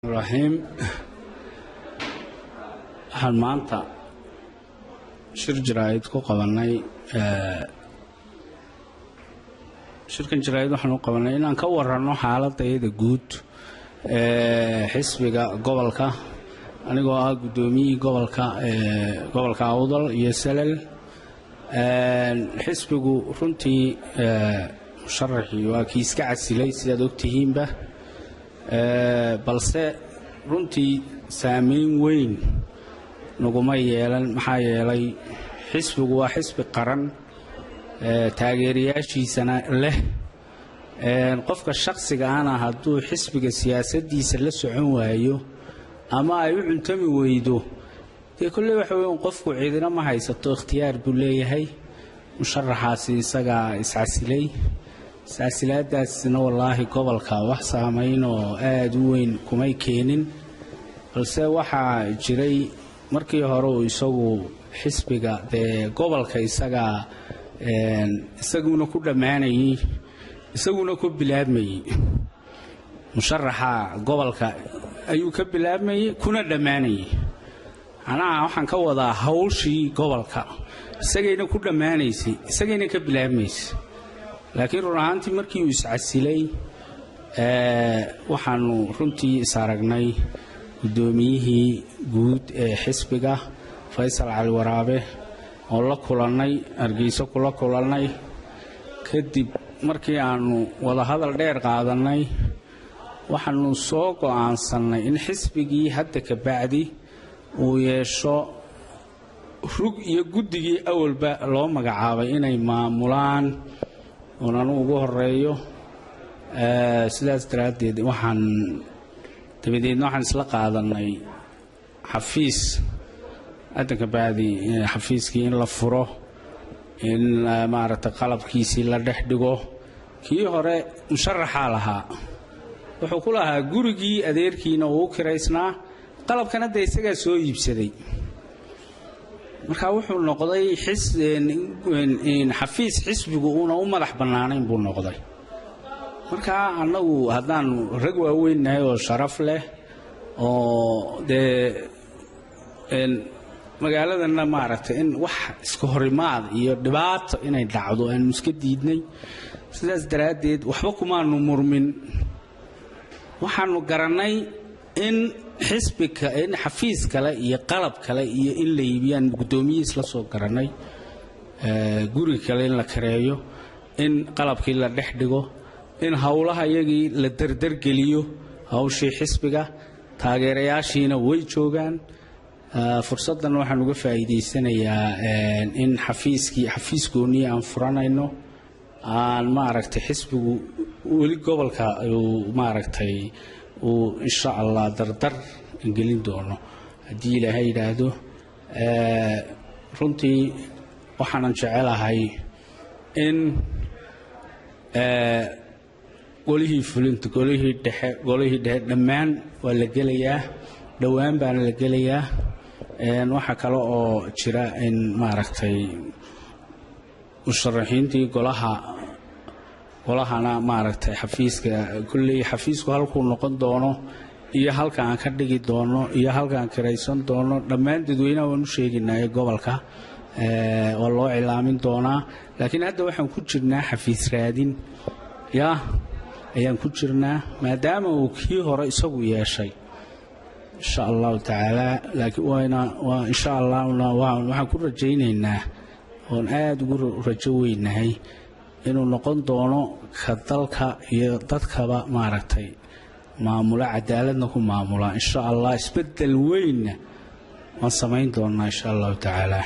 الرحيم هل maanta shir jiraayid ku qabanay shirkan jiraayid waxaan u qabanay inaan ka warrano xaaladayda guud xisbiga gobolka anigoo ah gudoomiyihii gobolka Awdal iyo Salal xisbigu runtii musharaxii waa kii iska casilay sidaad ogtihiinba balse runtii saameyn weyn naguma yeelan maxaa yeelay xisbigu waa xisbi qaran taageerayaashiisana leh qofka shakhsiga ana hadduu xisbiga siyaasadiisa la socon waayo ama ay u cuntami weydo kulli waxa weyn qofku ciidina ma haysato ikhtiyaar buu leeyahay musharaxaasi isaga iscasilay saasilaadaasna wallaahi gobolka wax saameyn oo aad u weyn kumay keenin balse waxa jiray markii hore uu isagu xisbiga gobolka isaguna ku dhamaanayay isaguna ku bilaabmayay musharaxa gobolka ayuu ka bilaabmayay kuna dhamaanayay waxaan ka wadaa hawshii gobolka isagayna ku dhamaanaysay isagayna ka bilaabmaysay laakiin run ahaantii markii uu iscasilay waxaanu runtii is aragnay gudoomiyihii guud ee xisbiga Faysal Cali Waraabe oo la kulanay Hargeysa kula kulanay kadib markii aanu wada hadal dheer qaadanay waxaanu soo go'aansanay in xisbigii hadda ka bacdi uu yeesho rug iyo guddigii awalba loo magacaabay inay maamulaan oonanu ugu horeeyo sidaas daraadeed waxaan isla qaadanay xafiis adanka baadi xafiiskii in la furo in maaragtay qalabkiisii la dhex dhigo kii hore musharaxa lahaa wuxuu ku lahaa gurigii adeerkiina uu kireysnaa qalabkana isaga soo iibsaday marka wuxuu noqday xafiis xisbigu una u madax banaanayn buu noqday marka anagu haddaan rag waaweynahay oo sharaf leh oo magaaladana maaragtay in wax iska horimaad iyo dhibaato inay dhacdo aan iska diidnay sidaas daraadeed waxba kumaanu murmin waxaanu garanay in xisbiga in xafiis kale iyo qalab kale iyo in la iibiyaan gudoomiyihiis la soo garanay guri kale in la kareeyo in qalabkii la dhex dhigo in hawlaha iyagii la dardar geliyo hawshii xisbiga taageerayaashiina way joogaan fursadan waxaan uga faa'iideysanayaa in xafiis gooni aan furanayno aan maaragtay xisbigu weli gobolka uu maaragtay uu insha Allah dardar gelin doono haddii Ilaahay yiraahdo runtii waxaan jecelahay in golihii fulinta golihii dhexe dhammaan waa la gelayaa dhawaan baan la gelayaa waxa kale oo jira in maaragtay musharaxiintii golahana maaragtay xafiisku halkuu noqon doono iyo halka aan ka dhigi doono iyo halka aan kiraysan doono dhammaan dadweynaha waan u sheegaynaa gobolka oo loo cilaamin doonaa laakiin hadda waxaan ku jirnaa xafiis raadin ayaan ku jirnaa maadaama uu kii hore isagu yeeshay insha Allah taala laakiin insha Allah waxaan ku rajaynaynaa oon aad ugu rajo weynahay inuu noqon doono ka dalka iyo dadkaba maaragtay maamula cadaaladna ku maamula insha Allah isbedel weyn waan samayn doonaa insha Allah taala